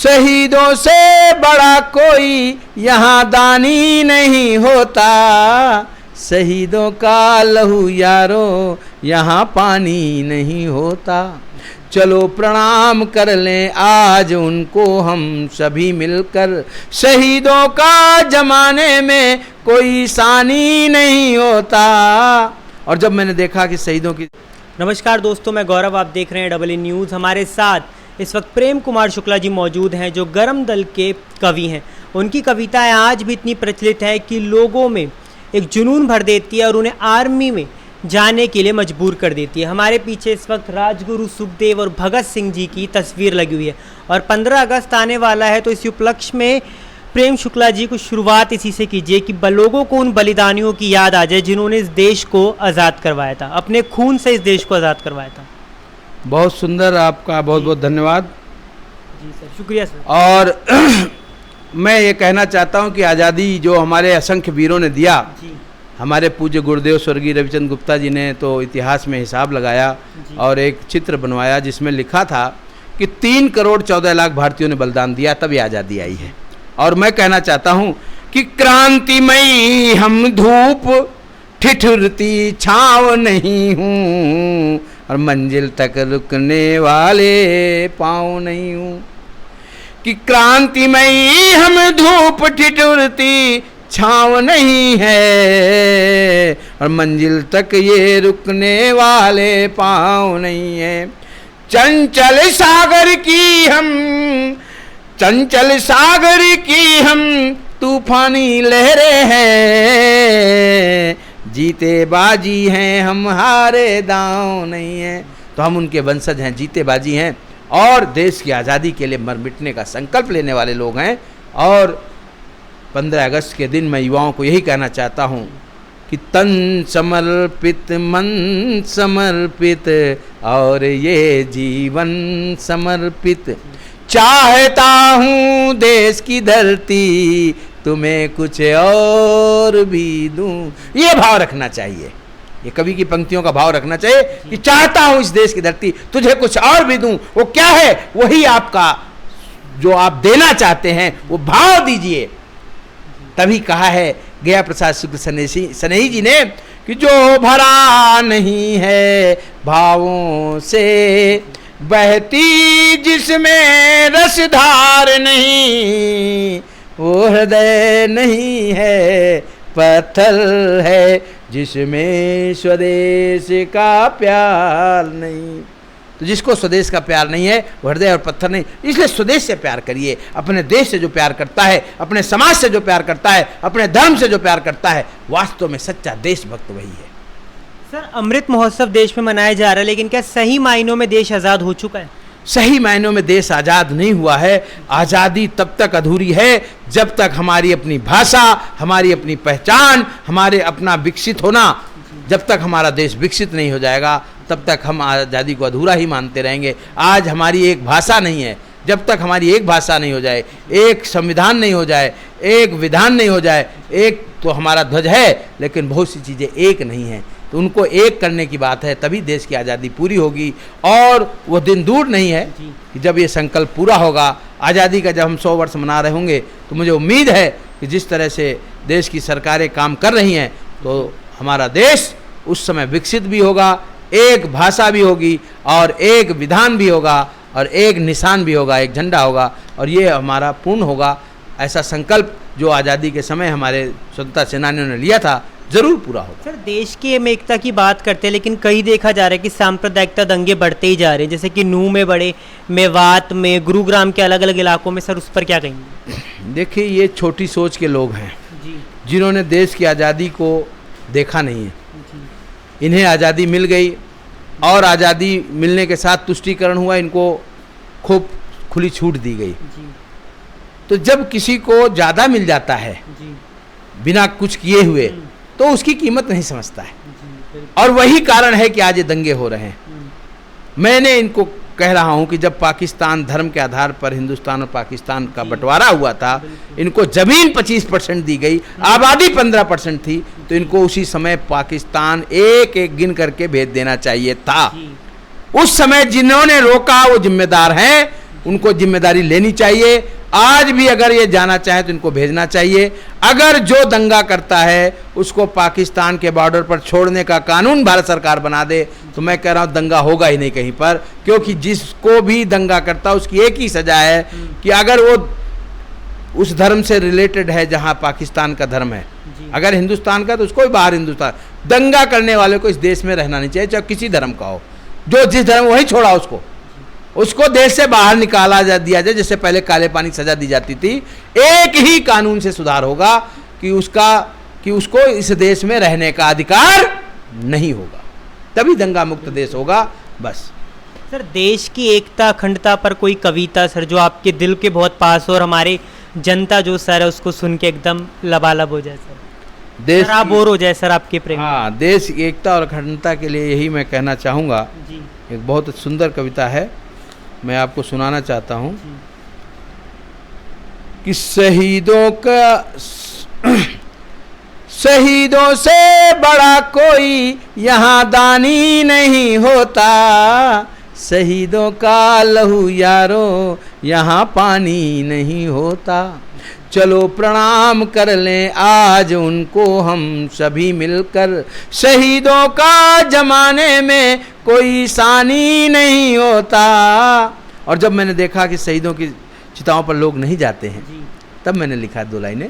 शहीदों से बड़ा कोई यहाँ दानी नहीं होता, शहीदों का लहू यारो यहाँ पानी नहीं होता। चलो प्रणाम कर लें आज उनको हम सभी मिलकर, शहीदों का जमाने में कोई सानी नहीं होता। और जब मैंने देखा कि शहीदों की। नमस्कार दोस्तों, मैं गौरव, आप देख रहे हैं डबल ई न्यूज़। हमारे साथ इस वक्त प्रेम कुमार शुक्ला जी मौजूद हैं, जो गर्म दल के कवि हैं। उनकी कविताएं आज भी इतनी प्रचलित है कि लोगों में एक जुनून भर देती है और उन्हें आर्मी में जाने के लिए मजबूर कर देती है। हमारे पीछे इस वक्त राजगुरु सुखदेव और भगत सिंह जी की तस्वीर लगी हुई है और 15 अगस्त आने वाला है, तो इस उपलक्ष्य में प्रेम शुक्ला जी को शुरुआत इसी से कीजिए कि लोगों को उन बलिदानियों की याद आ जाए जिन्होंने इस देश को आज़ाद करवाया था, अपने खून से इस देश को आज़ाद करवाया था। बहुत सुंदर, आपका बहुत बहुत धन्यवाद। जी सर, शुक्रिया सर। और मैं ये कहना चाहता हूँ कि आज़ादी जो हमारे असंख्य वीरों ने दिया, हमारे पूज्य गुरुदेव स्वर्गीय रविचंद्र गुप्ता जी ने तो इतिहास में हिसाब लगाया और एक चित्र बनवाया जिसमें लिखा था कि 3 करोड़ 14 लाख भारतीयों ने बलिदान दिया, तब ये आज़ादी आई है। और मैं कहना चाहता हूँ कि क्रांतिमयी हम धूप, ठिठुरती छाँव नहीं हूँ, और मंजिल तक रुकने वाले पाँव नहीं हूँ। कि क्रांतिमयी हम धूप, ठिठुरती छाँव नहीं है, और मंजिल तक ये रुकने वाले पाँव नहीं है। चंचल सागर की हम तूफानी लहरें हैं, जीते बाजी हैं हम, हारे दांव नहीं है। तो हम उनके वंशज हैं, जीते बाजी हैं और देश की आज़ादी के लिए मर मिटने का संकल्प लेने वाले लोग हैं। और 15 अगस्त के दिन मैं युवाओं को यही कहना चाहता हूँ कि तन समर्पित, मन समर्पित और ये जीवन समर्पित, चाहता हूँ देश की धरती तुम्हें कुछ और भी दूँ। ये भाव रखना चाहिए, ये कवि की पंक्तियों का भाव रखना चाहिए कि चाहता हूँ इस देश की धरती तुझे कुछ और भी दूँ। वो क्या है? वही आपका जो आप देना चाहते हैं वो भाव दीजिए। तभी कहा है गया प्रसाद शुक्ल सनेही जी ने कि जो भरा नहीं है भावों से, बहती जिसमें रसधार नहीं, वो हृदय नहीं है पत्थर है जिसमें स्वदेश का प्यार नहीं। तो जिसको स्वदेश का प्यार नहीं है वो हृदय और पत्थर नहीं। इसलिए स्वदेश से प्यार करिए, अपने देश से जो प्यार करता है, अपने समाज से जो प्यार करता है, अपने धर्म से जो प्यार करता है, वास्तव में सच्चा देशभक्त वही है। सर, अमृत महोत्सव देश में मनाया जा रहा है, लेकिन क्या सही मायनों में देश आज़ाद हो चुका है? सही मायनों में देश आज़ाद नहीं हुआ है। आज़ादी तब तक अधूरी है जब तक हमारी अपनी भाषा, हमारी अपनी पहचान, हमारे अपना विकसित होना, जब तक हमारा देश विकसित नहीं हो जाएगा तब तक हम आज़ादी को अधूरा ही मानते रहेंगे। आज हमारी एक भाषा नहीं है, जब तक हमारी एक भाषा नहीं हो जाए, एक संविधान नहीं हो जाए, एक विधान नहीं हो जाए, एक तो हमारा ध्वज है लेकिन बहुत सी चीज़ें एक नहीं हैं, तो उनको एक करने की बात है, तभी देश की आज़ादी पूरी होगी। और वो दिन दूर नहीं है कि जब ये संकल्प पूरा होगा, आज़ादी का जब हम 100 वर्ष मना रहे होंगे, तो मुझे उम्मीद है कि जिस तरह से देश की सरकारें काम कर रही हैं तो हमारा देश उस समय विकसित भी होगा, एक भाषा भी होगी और एक विधान भी होगा और एक निशान भी होगा, एक झंडा होगा, और ये हमारा पूर्ण होगा। ऐसा संकल्प जो आज़ादी के समय हमारे स्वतंत्रता सेनानियों ने लिया था जरूर पूरा होगा। सर, देश की हम एकता की बात करते हैं, लेकिन कहीं देखा जा रहा है कि सांप्रदायिकता दंगे बढ़ते ही जा रहे हैं, जैसे कि नूह में बढ़े, मेवात में, गुरुग्राम के अलग अलग इलाकों में। सर, उस पर क्या कहेंगे? देखिए, ये छोटी सोच के लोग हैं जिन्होंने देश की आज़ादी को देखा नहीं है। इन्हें आज़ादी मिल गई और आज़ादी मिलने के साथ तुष्टीकरण हुआ, इनको खूब खुली छूट दी गई। तो जब किसी को ज़्यादा मिल जाता है बिना कुछ किए हुए, तो उसकी कीमत नहीं समझता है, और वही कारण है कि आज ये दंगे हो रहे हैं। मैंने इनको कह रहा हूं कि जब पाकिस्तान धर्म के आधार पर हिंदुस्तान और पाकिस्तान का बंटवारा हुआ था, इनको जमीन 25% दी गई, आबादी 15% थी, तो इनको उसी समय पाकिस्तान एक एक गिन करके भेज देना चाहिए था। उस समय जिन्होंने रोका वो जिम्मेदार हैं, उनको जिम्मेदारी लेनी चाहिए। आज भी अगर ये जाना चाहे तो इनको भेजना चाहिए। अगर जो दंगा करता है उसको पाकिस्तान के बॉर्डर पर छोड़ने का कानून भारत सरकार बना दे तो मैं कह रहा हूँ दंगा होगा ही नहीं कहीं पर, क्योंकि जिसको भी दंगा करता है उसकी एक ही सजा है कि अगर वो उस धर्म से रिलेटेड है जहाँ पाकिस्तान का धर्म है, अगर हिंदुस्तान का तो उसको भी बाहर हिंदुस्तान। दंगा करने वाले को इस देश में रहना नहीं चाहिए, चाहे किसी धर्म का हो। जो जिस धर्म वही छोड़ा उसको देश से बाहर निकाला दिया जाए, जैसे पहले काले पानी सजा दी जाती थी। एक ही कानून से सुधार होगा कि उसको इस देश में रहने का अधिकार नहीं होगा, तभी दंगा मुक्त देश होगा। बस सर, देश की एकता अखंडता पर कोई कविता सर जो आपके दिल के बहुत पास हो और हमारे जनता जो सर है उसको सुन के एकदम लबालब हो जाए सर, देश आप बोर हो जाए सर आपके प्रेम। हाँ, देश की एकता और अखंडता के लिए यही मैं कहना चाहूँगा। एक बहुत सुंदर कविता है, मैं आपको सुनाना चाहता हूँ कि शहीदों से बड़ा कोई यहाँ दानी नहीं होता, शहीदों का लहू यारो यहाँ पानी नहीं होता। चलो प्रणाम कर लें आज उनको हम सभी मिलकर, शहीदों का जमाने में कोई सानी नहीं होता। और जब मैंने देखा कि शहीदों की चिताओं पर लोग नहीं जाते हैं, तब मैंने लिखा 2 लाइनें।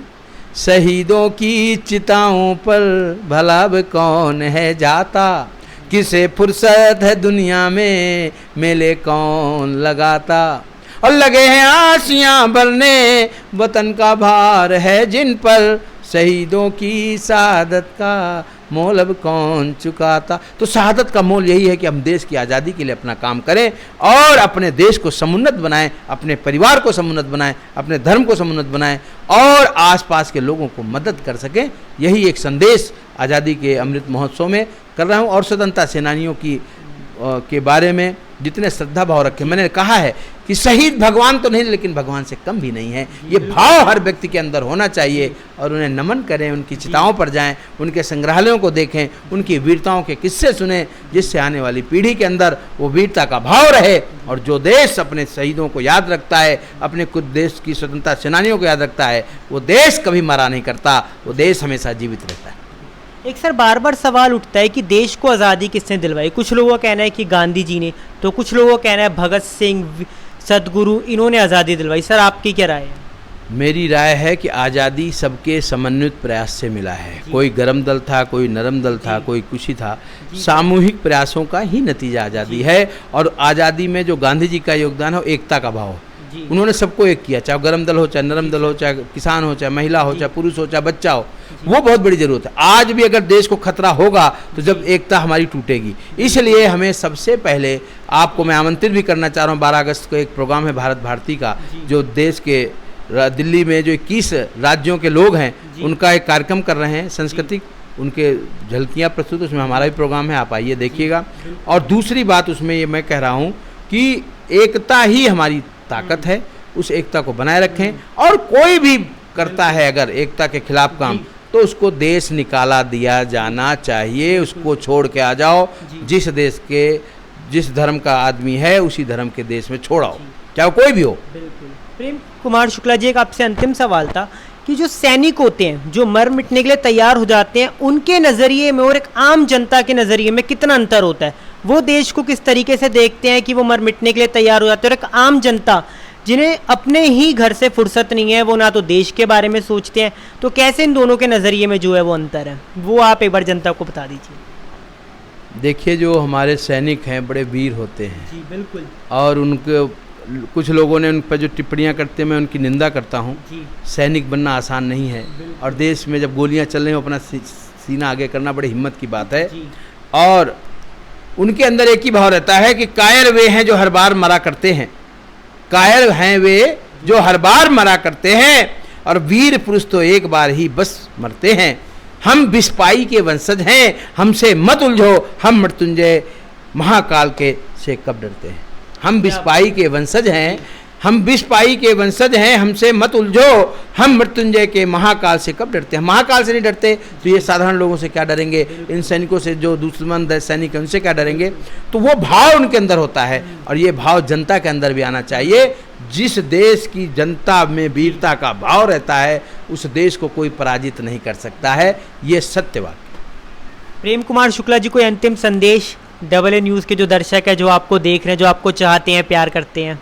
शहीदों की चिताओं पर भला अब कौन है जाता, किसे फुर्सत है दुनिया में मेले कौन लगाता। और लगे हैं आसियां भरने वतन का भार है जिन पर, शहीदों की शहादत का मोल अब कौन चुकाता। तो शहादत का मोल यही है कि हम देश की आज़ादी के लिए अपना काम करें और अपने देश को समुन्नत बनाएं, अपने परिवार को समुन्नत बनाएं, अपने धर्म को समुन्नत बनाएं और आसपास के लोगों को मदद कर सकें। यही एक संदेश आज़ादी के अमृत महोत्सव में कर रहा हूँ। और स्वतंत्रता सेनानियों के बारे में जितने श्रद्धा भाव रखे, मैंने कहा है कि शहीद भगवान तो नहीं लेकिन भगवान से कम भी नहीं है। ये भाव हर व्यक्ति के अंदर होना चाहिए और उन्हें नमन करें, उनकी चिताओं पर जाएं, उनके संग्रहालयों को देखें, उनकी वीरताओं के किस्से सुनें, जिससे आने वाली पीढ़ी के अंदर वो वीरता का भाव रहे। और जो देश अपने शहीदों को याद रखता है, अपने खुद देश की स्वतंत्रता सेनानियों को याद रखता है, वो देश कभी मरा नहीं करता, वो देश हमेशा जीवित रहता है। एक सर बार बार सवाल उठता है कि देश को आज़ादी किसने दिलवाई। कुछ लोगों का कहना है कि गांधी जी ने, तो कुछ लोगों का कहना है भगत सिंह, सदगुरु, इन्होंने आज़ादी दिलवाई। सर आपकी क्या राय है? मेरी राय है कि आज़ादी सबके समन्वित प्रयास से मिला है। कोई गरम दल था, कोई नरम दल था, कोई कुछ ही था। सामूहिक प्रयासों का ही नतीजा आज़ादी है। और आज़ादी में जो गांधी जी का योगदान है वो एकता का भाव। उन्होंने सबको एक किया, चाहे गरम दल हो, चाहे नरम दल हो, चाहे किसान हो, चाहे महिला हो, चाहे पुरुष हो, चाहे बच्चा हो। वो बहुत बड़ी जरूरत है। आज भी अगर देश को खतरा होगा तो जब एकता हमारी टूटेगी। इसलिए हमें सबसे पहले, आपको मैं आमंत्रित भी करना चाह रहा हूँ, 12 अगस्त को एक प्रोग्राम है भारत भारती का, जो देश के दिल्ली में जो 21 राज्यों के लोग हैं उनका एक कार्यक्रम कर रहे हैं, सांस्कृतिक उनके झलकियाँ प्रस्तुत, उसमें हमारा भी प्रोग्राम है, आप आइए देखिएगा। और दूसरी बात उसमें ये मैं कह रहा हूँ कि एकता ही हमारी ताकत है, उस एकता को बनाए रखें। और कोई भी करता है अगर एकता के खिलाफ काम, तो उसको देश निकाला दिया जाना चाहिए। उसको छोड़ के आ जाओ, जिस देश के जिस धर्म का आदमी है उसी धर्म के देश में छोड़ाओ, चाहे कोई भी हो। बिल्कुल। प्रेम कुमार शुक्ला जी, एक आपसे अंतिम सवाल था कि जो सैनिक होते हैं, जो मर मिटने के लिए तैयार हो जाते हैं, उनके नज़रिए में और एक आम जनता के नज़रिए में कितना अंतर होता है? वो देश को किस तरीके से देखते हैं कि वो मर मिटने के लिए तैयार हो जाते हैं, और एक आम जनता जिन्हें अपने ही घर से फुर्सत नहीं है, वो ना तो देश के बारे में सोचते हैं, तो कैसे इन दोनों के नज़रिए में जो है वो अंतर है, वो आप एक बार जनता को बता दीजिए। देखिए, जो हमारे सैनिक हैं बड़े वीर होते हैं। जी बिल्कुल। और उनके कुछ लोगों ने उन पर जो टिप्पणियां करते हैं, मैं उनकी निंदा करता हूं। सैनिक बनना आसान नहीं है, और देश में जब गोलियां चल रही हो अपना सीना आगे करना बड़ी हिम्मत की बात है। और उनके अंदर एक ही भाव रहता है कि कायर वे हैं जो हर बार मरा करते हैं, कायर हैं वे जो हर बार मरा करते हैं, और वीर पुरुष तो एक बार ही बस मरते हैं। हम बिस्पाई के वंशज हैं, हमसे मत उलझो, हम मृत्युंजय महाकाल के से कब डरते हैं। हम बिस्पाई के वंशज हैं, हम विषपाई के वंशज हैं, हमसे मत उलझो, हम मृत्युंजय के महाकाल से कब डरते हैं। महाकाल से नहीं डरते तो ये साधारण लोगों से क्या डरेंगे, इन सैनिकों से जो दुश्मन सैनिक हैं उनसे क्या डरेंगे। तो वो भाव उनके अंदर होता है और ये भाव जनता के अंदर भी आना चाहिए। जिस देश की जनता में वीरता का भाव रहता है उस देश को कोई पराजित नहीं कर सकता है, ये सत्य बात। प्रेम कुमार शुक्ला जी, कोई अंतिम संदेश डबल ए न्यूज़ के जो दर्शक है, जो आपको देख रहे हैं, जो आपको चाहते हैं, प्यार करते हैं?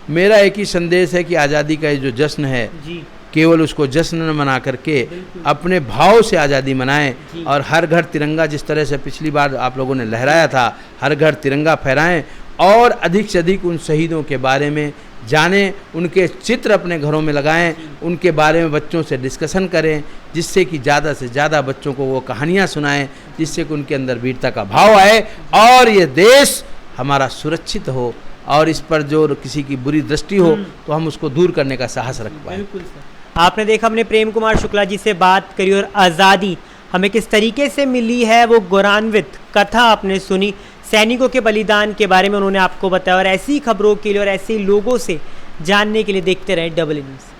मेरा एक ही संदेश है कि आज़ादी का ये जो जश्न है जी, केवल उसको जश्न न मना करके अपने भाव से आज़ादी मनाएं और हर घर तिरंगा, जिस तरह से पिछली बार आप लोगों ने लहराया था, हर घर तिरंगा फहराएं और अधिक से अधिक उन शहीदों के बारे में जानें, उनके चित्र अपने घरों में लगाएं, उनके बारे में बच्चों से डिस्कशन करें, जिससे कि ज़्यादा से ज़्यादा बच्चों को वो कहानियाँ सुनाएं, जिससे कि उनके अंदर वीरता का भाव आए और ये देश हमारा सुरक्षित हो और इस पर जो किसी की बुरी दृष्टि हो तो हम उसको दूर करने का साहस रख पाएं। बिल्कुल सर, आपने देखा हमने प्रेम कुमार शुक्ला जी से बात करी और आज़ादी हमें किस तरीके से मिली है वो गौरवान्वित कथा आपने सुनी, सैनिकों के बलिदान के बारे में उन्होंने आपको बताया। और ऐसी खबरों के लिए और ऐसे लोगों से जानने के लिए देखते रहें डबल न्यूज़।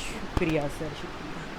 शुक्रिया सर, शुक्रिया।